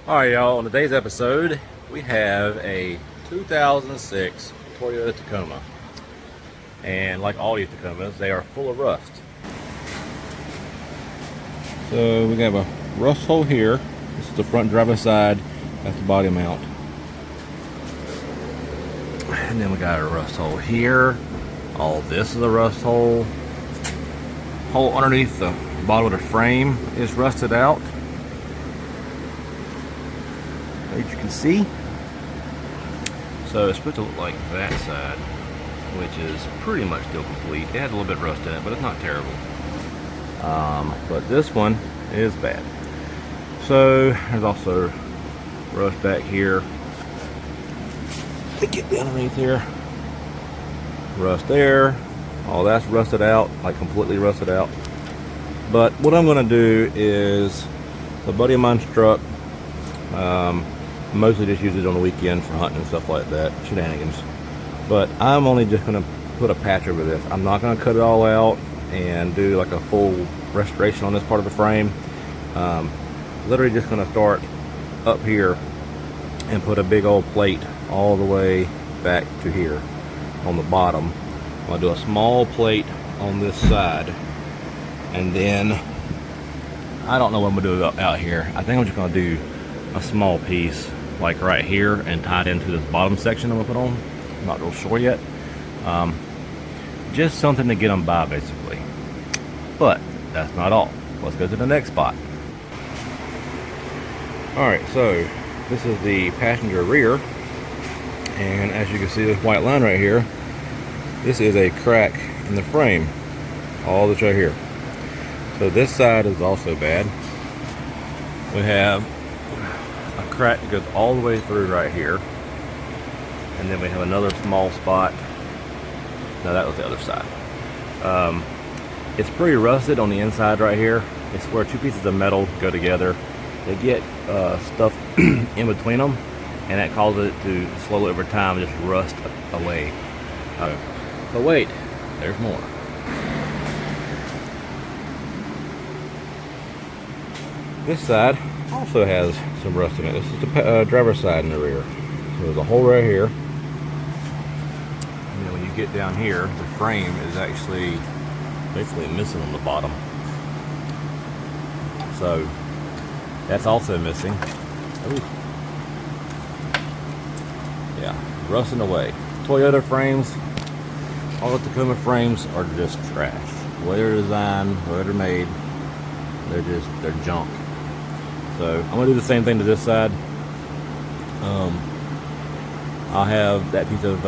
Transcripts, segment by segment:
Alright, y'all, on today's episode, we have a 2006 Toyota Tacoma. And like all these Tacomas, they are full of rust. So we have a rust hole here. This is the front driver's side. That's the body mount. And then we got a rust hole here. All this is a rust hole. Hole underneath the bottom of the frame is rusted out, as you can see. So it's supposed to look like that side, which is pretty much still complete. It has a little bit of rust in it, but it's not terrible. But this one is bad. So there's also rust back here. Let me get down underneath here. Rust there. All that's rusted out, like completely rusted out. But what I'm going to do is, a buddy of mine's truck, mostly just use it on the weekend for hunting and stuff like that, shenanigans. But I'm only just going to put a patch over this. I'm not going to cut it all out and do like a full restoration on this part of the frame. Literally just going to start up here and put a big old plate all the way back to here on the bottom. I'm going to do a small plate on this side, and then I don't know what I'm going to do out here. I think I'm just going to do a small piece like right here and tie it into this bottom section I'm going to put on. I'm not real sure yet. Just something to get them by, basically. But that's not all. Let's go to the next spot. Alright, so this is the passenger rear, and as you can see, this white line right here, this is a crack in the frame. All this right here. So this side is also bad. We have a crack that goes all the way through right here, and then we have another small spot. No, that was the other side. It's pretty rusted on the inside right here. It's where two pieces of metal go together. They get stuff in between them, and that causes it to slowly over time just rust away. But wait, there's more. This side also has some rust in it. This is the driver's side in the rear. So there's a hole right here. And then when you get down here, the frame is actually basically missing on the bottom. So that's also missing. Ooh. Yeah, rusting away. Toyota frames, all the Tacoma frames are just trash. The way they're designed, the way they're made, they're junk. So I'm gonna do the same thing to this side. I'll have that piece of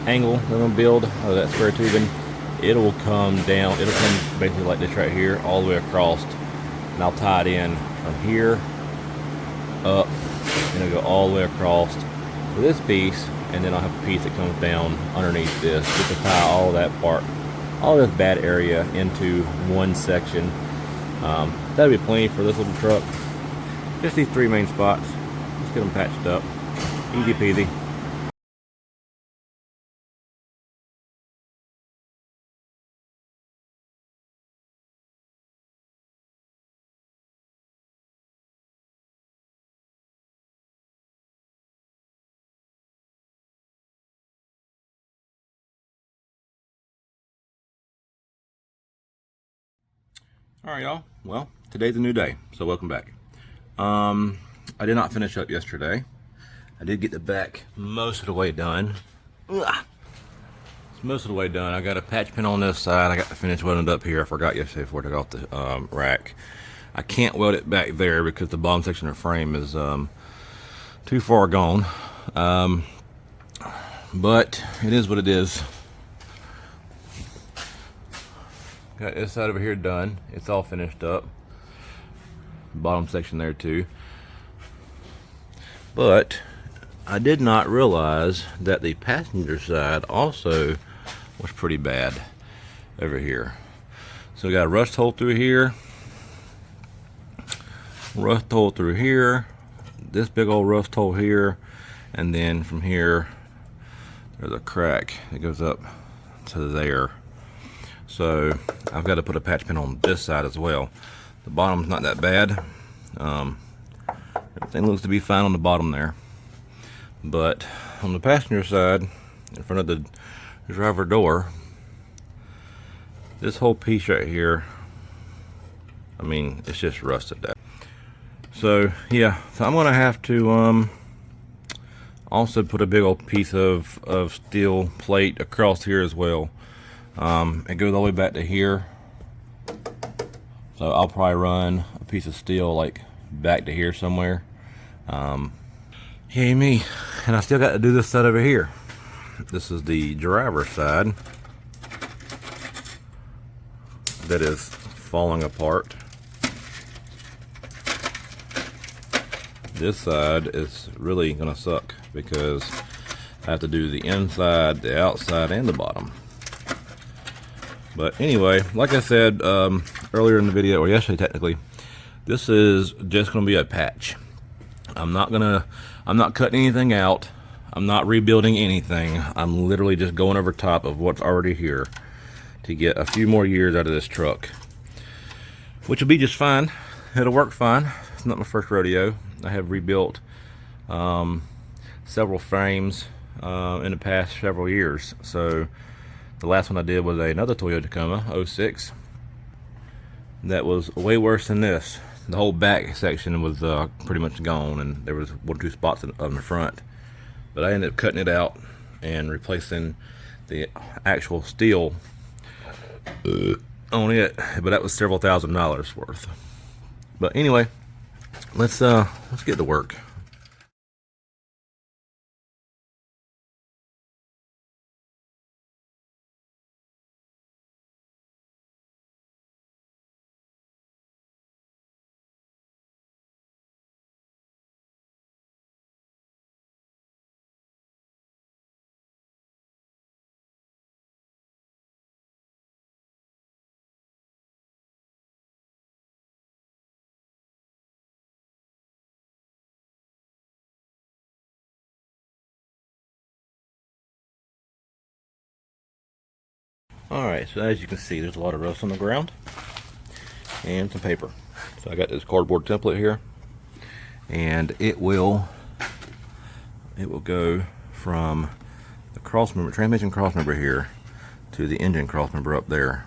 angle that I'm gonna build, or that square tubing. It'll come down, it'll come basically like this right here, all the way across, and I'll tie it in from here up, and it'll go all the way across to this piece, and then I'll have a piece that comes down underneath this just to tie all that part, all this bad area into one section. That'll be plenty for this little truck. Just these three main spots. Let's get them patched up. Easy peasy. Alright, y'all, well, today's a new day, so welcome back. I did not finish up yesterday. I did get the back most of the way done. Ugh. It's most of the way done. I got a patch pin on this side. I got the finish welded up here. I forgot yesterday before I took off the rack. I can't weld it back there because the bottom section of the frame is too far gone. But it is what it is. Got this side over here done. It's all finished up. Bottom section there too. But I did not realize that the passenger side also was pretty bad over here. So we got a rust hole through here. Rust hole through here. This big old rust hole here. And then from here, there's a crack that goes up to there. So I've got to put a patch pin on this side as well. The bottom's not that bad. Everything looks to be fine on the bottom there. But on the passenger side, in front of the driver door, this whole piece right here, I mean, it's just rusted out. So yeah, so I'm gonna have to also put a big old piece of steel plate across here as well. It goes all the way back to here. So I'll probably run a piece of steel like back to here somewhere. Yay me. And I still got to do this side over here. This is the driver's side that is falling apart. This side is really gonna suck because I have to do the inside, the outside, and the bottom. But anyway, like I said earlier in the video, or yesterday technically, this is just gonna be a patch. I'm not cutting anything out. I'm not rebuilding anything. I'm literally just going over top of what's already here to get a few more years out of this truck, which will be just fine. It'll work fine. It's not my first rodeo. I have rebuilt several frames in the past several years. So the last one I did was another Toyota Tacoma 06 that was way worse than this. The whole back section was pretty much gone, and there was one or two spots on the front, but I ended up cutting it out and replacing the actual steel on it, but that was several $1,000s worth. But anyway, let's get to work. Alright, so as you can see, there's a lot of rust on the ground and some paper. So I got this cardboard template here, and it will go from the crossmember, transmission crossmember here, to the engine crossmember up there,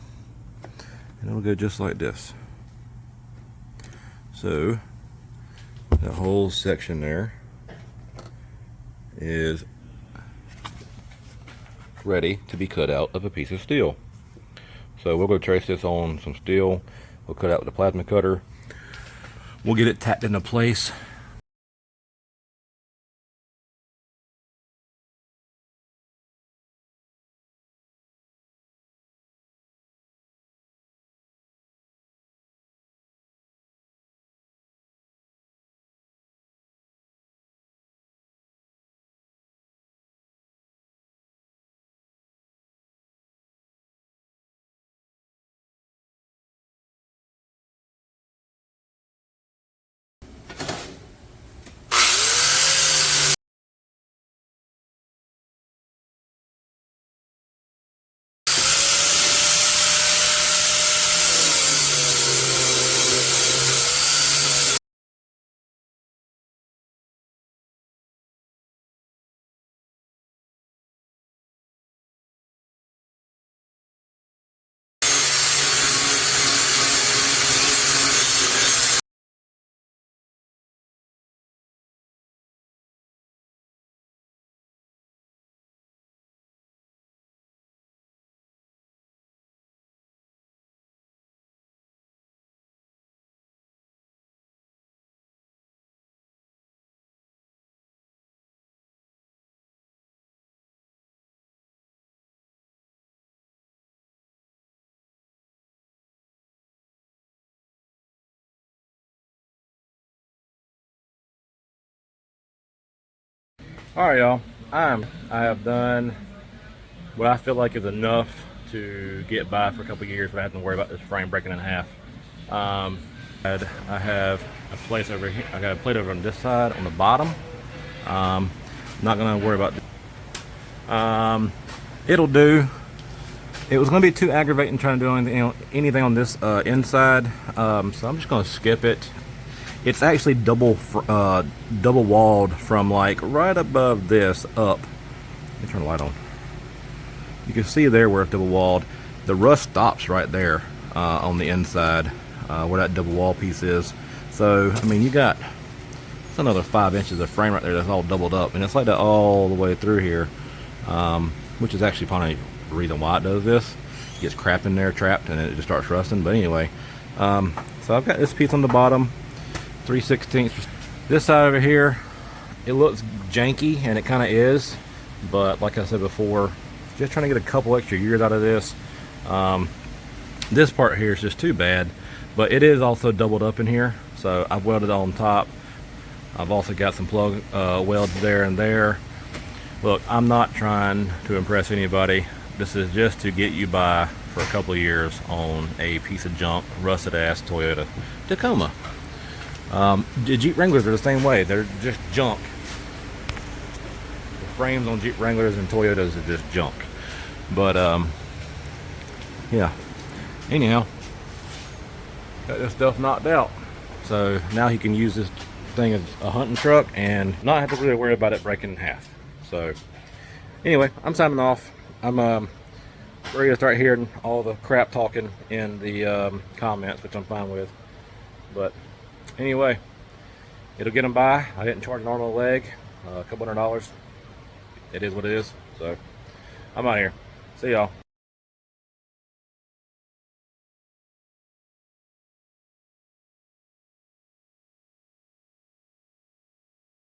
and it'll go just like this. So that whole section there is ready to be cut out of a piece of steel. So we'll go trace this on some steel. We'll cut out with a plasma cutter. We'll get it tacked into place. All right, y'all. I have done what I feel like is enough to get by for a couple years without having to worry about this frame breaking in half. I have a place over here. I got a plate over on this side on the bottom. Not gonna worry about this. It'll do. It was gonna be too aggravating trying to do anything on this inside, so I'm just gonna skip it. It's actually double walled from like right above this up. Let me turn the light on. You can see there where it's double walled. The rust stops right there on the inside where that double wall piece is. So I mean, you got it's another 5 inches of frame right there that's all doubled up, and it's like that all the way through here, which is actually probably the reason why it does this. It gets crap in there, trapped, and it just starts rusting. But anyway, so I've got this piece on the bottom, 3/16. This side over here, it looks janky, and it kind of is, but like I said before, just trying to get a couple extra years out of this. This part here is just too bad, but it is also doubled up in here, so I've welded on top. I've also got some plug welds there and there. Look, I'm not trying to impress anybody. This is just to get you by for a couple of years on a piece of junk, rusted ass Toyota Tacoma. The Jeep Wranglers are the same way. They're just junk. The frames on Jeep Wranglers and Toyotas are just junk. But yeah. Anyhow, got this stuff knocked out. So now he can use this thing as a hunting truck and not have to really worry about it breaking in half. So anyway, I'm signing off. I'm ready to start hearing all the crap talking in the comments, which I'm fine with. But anyway, it'll get them by. I didn't charge an arm and a leg, a couple $100. It is what it is. So I'm out here. See y'all.